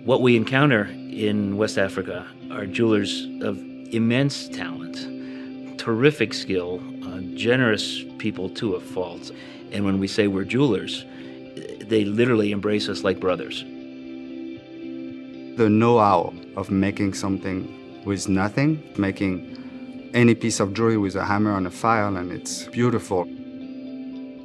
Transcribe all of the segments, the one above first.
What we encounter in West Africa are jewelers of immense talent, terrific skill, generous people to a fault. And when we say we're jewelers, they literally embrace us like brothers. The know-how of making something with nothing, making any piece of jewelry with a hammer and a file, and it's beautiful.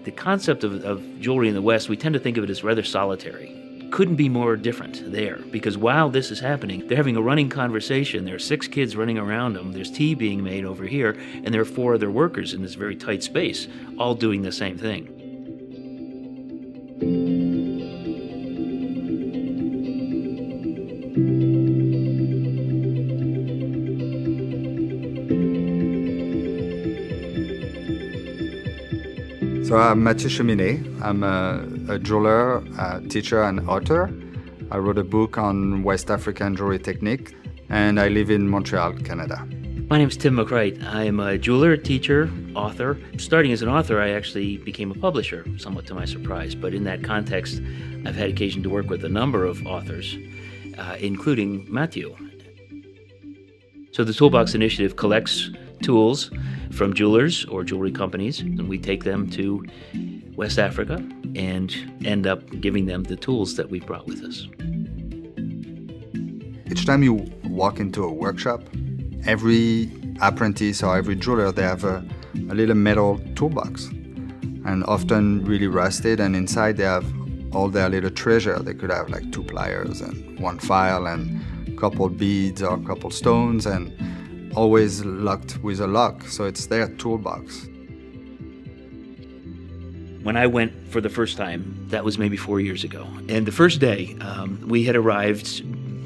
The concept of jewelry in the West, we tend to think of it as rather solitary. Couldn't be more different there, because while this is happening, they're having a running conversation. There are 6 kids running around them. There's tea being made over here, and there are 4 other workers in this very tight space, all doing the same thing. So I'm Mathieu Cheminet. I'm a jeweler, a teacher, and author. I wrote a book on West African jewelry technique, and I live in Montreal, Canada. My name is Tim McCreight. I'm a jeweler, teacher, author. Starting as an author, I actually became a publisher, somewhat to my surprise. But in that context, I've had occasion to work with a number of authors, including Mathieu. So the Toolbox initiative collects tools from jewelers or jewelry companies, and we take them to West Africa and end up giving them the tools that we brought with us. Each time you walk into a workshop, every apprentice or every jeweler, they have a little metal toolbox, and often really rusted, and inside they have all their little treasure. They could have like 2 pliers and 1 file and a couple beads or a couple stones, and always locked with a lock, so it's their toolbox. When I went for the first time, that was maybe 4 years ago. And the first day, we had arrived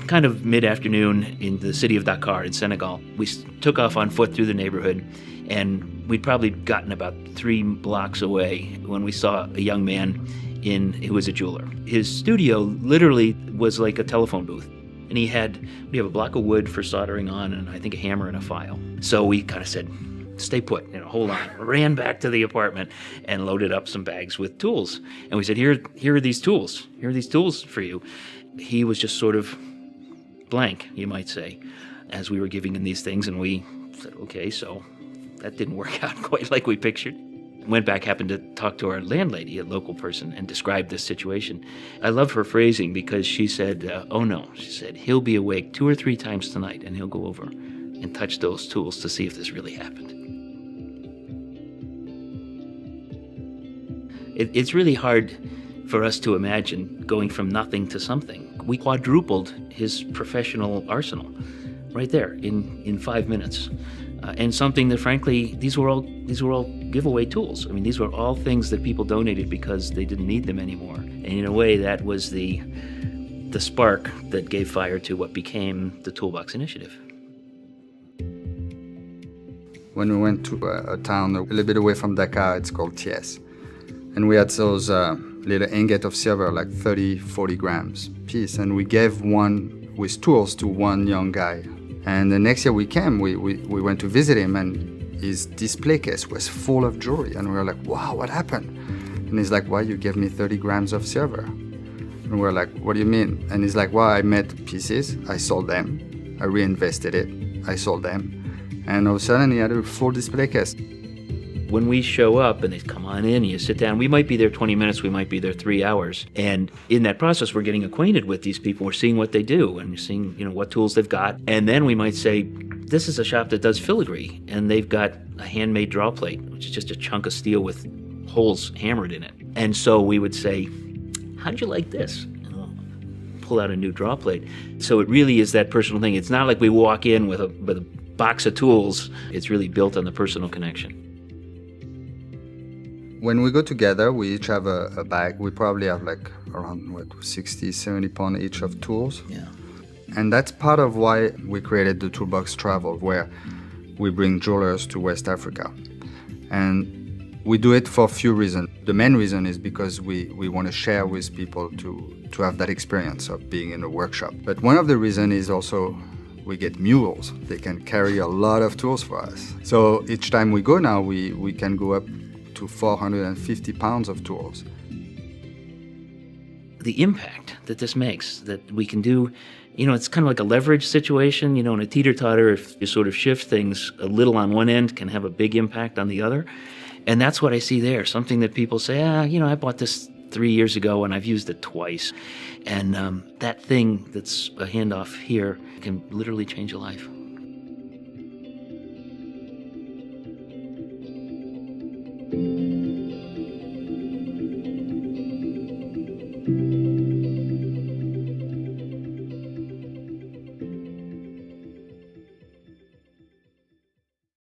kind of mid-afternoon in the city of Dakar in Senegal. We took off on foot through the neighborhood, and we'd probably gotten about 3 blocks away when we saw a young man who was a jeweler. His studio literally was like a telephone booth. And we have a block of wood for soldering on, and I think a hammer and a file. So we kind of said, stay put, hold on. Ran back to the apartment and loaded up some bags with tools. And we said, here are these tools. Here are these tools for you. He was just sort of blank, you might say, as we were giving him these things. And we said, okay, so that didn't work out quite like we pictured. Went back, happened to talk to our landlady, a local person, and described this situation. I love her phrasing because she said, oh no, she said, he'll be awake 2 or 3 times tonight and he'll go over and touch those tools to see if this really happened. It's really hard for us to imagine going from nothing to something. We quadrupled his professional arsenal right there in 5 minutes. And something that, frankly, these were all giveaway tools. I mean, these were all things that people donated because they didn't need them anymore. And in a way, that was the spark that gave fire to what became the Toolbox initiative. When we went to a town a little bit away from Dakar, it's called Thiès. And we had those little ingot of silver, like 30, 40 grams piece. And we gave one with tools to one young guy. And the next year we came, we went to visit him, and his display case was full of jewelry. And we were like, wow, what happened? And he's like, well, you gave me 30 grams of silver. And we're like, what do you mean? And he's like, well, I made pieces, I sold them, I reinvested it, I sold them. And all of a sudden he had a full display case. When we show up and they come on in, you sit down, we might be there 20 minutes, we might be there 3 hours. And in that process, we're getting acquainted with these people. We're seeing what they do and we're seeing, what tools they've got. And then we might say, this is a shop that does filigree, and they've got a handmade draw plate, which is just a chunk of steel with holes hammered in it. And so we would say, how'd you like this? And we'll pull out a new draw plate. So it really is that personal thing. It's not like we walk in with a box of tools. It's really built on the personal connection. When we go together, we each have a bag. We probably have like around 60, 70 pounds each of tools. Yeah. And that's part of why we created the Toolbox Travel, where we bring jewelers to West Africa. And we do it for a few reasons. The main reason is because we want to share with people to have that experience of being in a workshop. But one of the reasons is also we get mules. They can carry a lot of tools for us. So each time we go now, we can go up to 450 pounds of tools. the impact that this makes, that we can do. It's kind of like a leverage situation, in a teeter-totter. If you sort of shift things a little on one end, can have a big impact on the other. And that's what I see there, something that people say, I bought this 3 years ago and I've used it twice. And that thing that's a handoff here can literally change your life.